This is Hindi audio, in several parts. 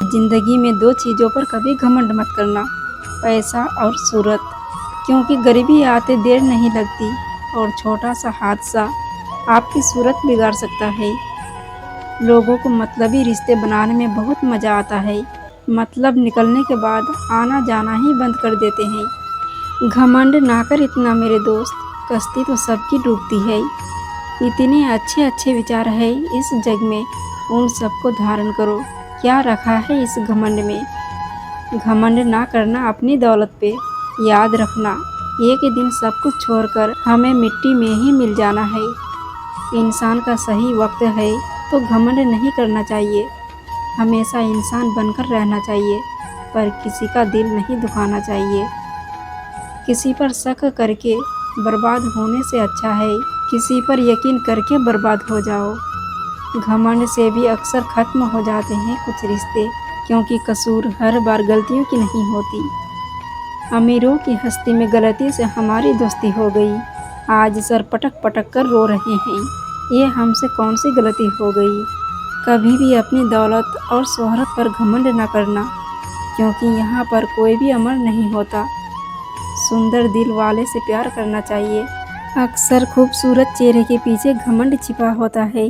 जिंदगी में दो चीज़ों पर कभी घमंड मत करना, पैसा और सूरत, क्योंकि गरीबी आते देर नहीं लगती और छोटा सा हादसा आपकी सूरत बिगाड़ सकता है। लोगों को मतलबी रिश्ते बनाने में बहुत मज़ा आता है, मतलब निकलने के बाद आना जाना ही बंद कर देते हैं। घमंड ना कर इतना मेरे दोस्त, कश्ती तो सबकी डूबती है। इतने अच्छे अच्छे विचार है इस जग में, उन सबको धारण करो। क्या रखा है इस घमंड में? घमंड ना करना अपनी दौलत पे। याद रखना, एक दिन सब कुछ छोड़कर हमें मिट्टी में ही मिल जाना है। इंसान का सही वक्त है तो घमंड नहीं करना चाहिए। हमेशा इंसान बनकर रहना चाहिए, पर किसी का दिल नहीं दुखाना चाहिए। किसी पर शक करके बर्बाद होने से अच्छा है किसी पर यकीन करके बर्बाद हो जाओ। घमंड से भी अक्सर ख़त्म हो जाते हैं कुछ रिश्ते, क्योंकि कसूर हर बार गलतियों की नहीं होती। अमीरों की हस्ती में गलती से हमारी दोस्ती हो गई, आज सर पटक पटक कर रो रहे हैं, ये हमसे कौन सी गलती हो गई। कभी भी अपनी दौलत और शोहरत पर घमंड न करना, क्योंकि यहाँ पर कोई भी अमर नहीं होता। सुंदर दिल वाले से प्यार करना चाहिए। अक्सर खूबसूरत चेहरे के पीछे घमंड छिपा होता है।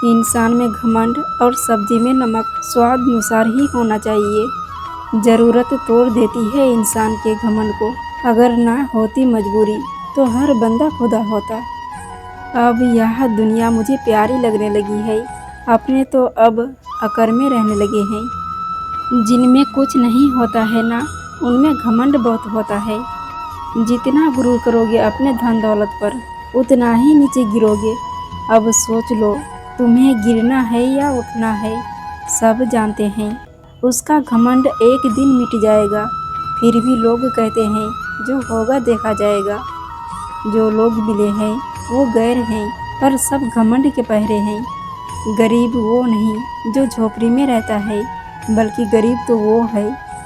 इंसान में घमंड और सब्जी में नमक स्वाद अनुसार ही होना चाहिए। ज़रूरत तोड़ देती है इंसान के घमंड को, अगर ना होती मजबूरी तो हर बंदा खुदा होता। अब यह दुनिया मुझे प्यारी लगने लगी है, अपने तो अब अकर्मे रहने लगे हैं। जिनमें कुछ नहीं होता है ना, उनमें घमंड बहुत होता है। जितना गुरूर करोगे अपने धन दौलत पर, उतना ही नीचे गिरोगे। अब सोच लो, तुम्हें गिरना है या उठना है। सब जानते हैं उसका घमंड एक दिन मिट जाएगा, फिर भी लोग कहते हैं जो होगा देखा जाएगा। जो लोग मिले हैं वो गैर हैं, पर सब घमंड के पहरे हैं। गरीब वो नहीं जो झोपड़ी में रहता है, बल्कि गरीब तो वो है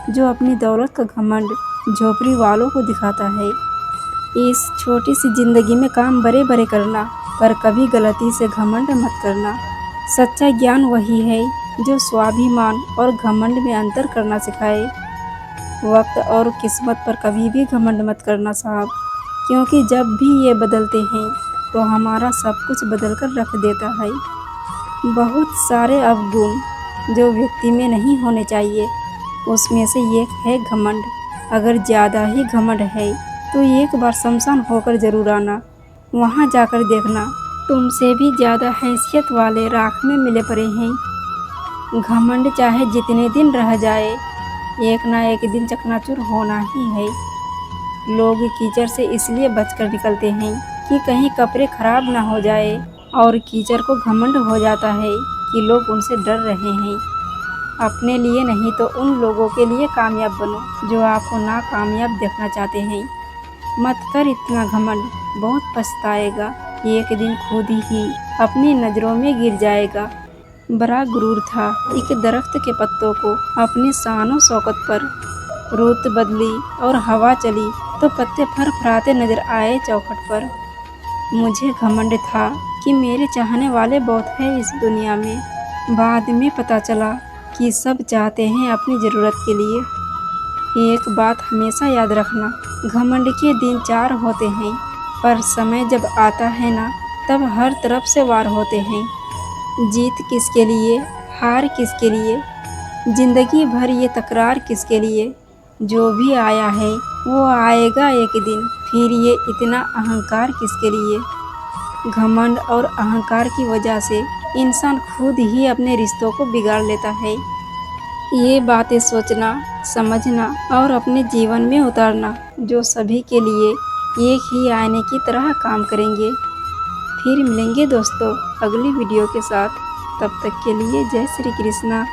जो अपनी दौलत का घमंड झोपड़ी वालों को दिखाता है। इस छोटी सी ज़िंदगी में काम बड़े बड़े करना, पर कभी गलती से घमंड मत करना। सच्चा ज्ञान वही है जो स्वाभिमान और घमंड में अंतर करना सिखाए। वक्त और किस्मत पर कभी भी घमंड मत करना साहब, क्योंकि जब भी ये बदलते हैं तो हमारा सब कुछ बदल कर रख देता है। बहुत सारे अवगुण जो व्यक्ति में नहीं होने चाहिए, उसमें से एक है घमंड। अगर ज़्यादा ही घमंड है तो एक बार शमशान होकर ज़रूर आना, वहाँ जाकर देखना तुमसे भी ज़्यादा हैसियत वाले राख में मिले पड़े हैं। घमंड चाहे जितने दिन रह जाए, एक ना एक दिन चकनाचूर होना ही है। लोग कीचड़ से इसलिए बचकर निकलते हैं कि कहीं कपड़े खराब ना हो जाए, और कीचड़ को घमंड हो जाता है कि लोग उनसे डर रहे हैं। अपने लिए नहीं तो उन लोगों के लिए कामयाब बनो जो आपको नाकामयाब देखना चाहते हैं। मत कर इतना घमंड, बहुत पछताएगा। एक दिन खुद ही अपनी नज़रों में गिर जाएगा। बड़ा गुरूर था एक दरख्त के पत्तों को अपनी शानो शौकत पर। रुत बदली और हवा चली तो पत्ते फरफराते नजर आए चौखट पर। मुझे घमंड था कि मेरे चाहने वाले बहुत हैं इस दुनिया में। बाद में पता चला कि सब चाहते हैं अपनी ज़रूरत के लिए। एक बात हमेशा याद रखना, घमंड के दिन चार होते हैं, पर समय जब आता है ना, तब हर तरफ से वार होते हैं। जीत किसके लिए, हार किसके लिए, ज़िंदगी भर ये तकरार किसके लिए। जो भी आया है वो आएगा एक दिन, फिर ये इतना अहंकार किसके लिए। घमंड और अहंकार की वजह से इंसान खुद ही अपने रिश्तों को बिगाड़ लेता है। ये बातें सोचना, समझना और अपने जीवन में उतारना, जो सभी के लिए एक ही आईने की तरह काम करेंगे। फिर मिलेंगे दोस्तों अगली वीडियो के साथ, तब तक के लिए जय श्री कृष्णा।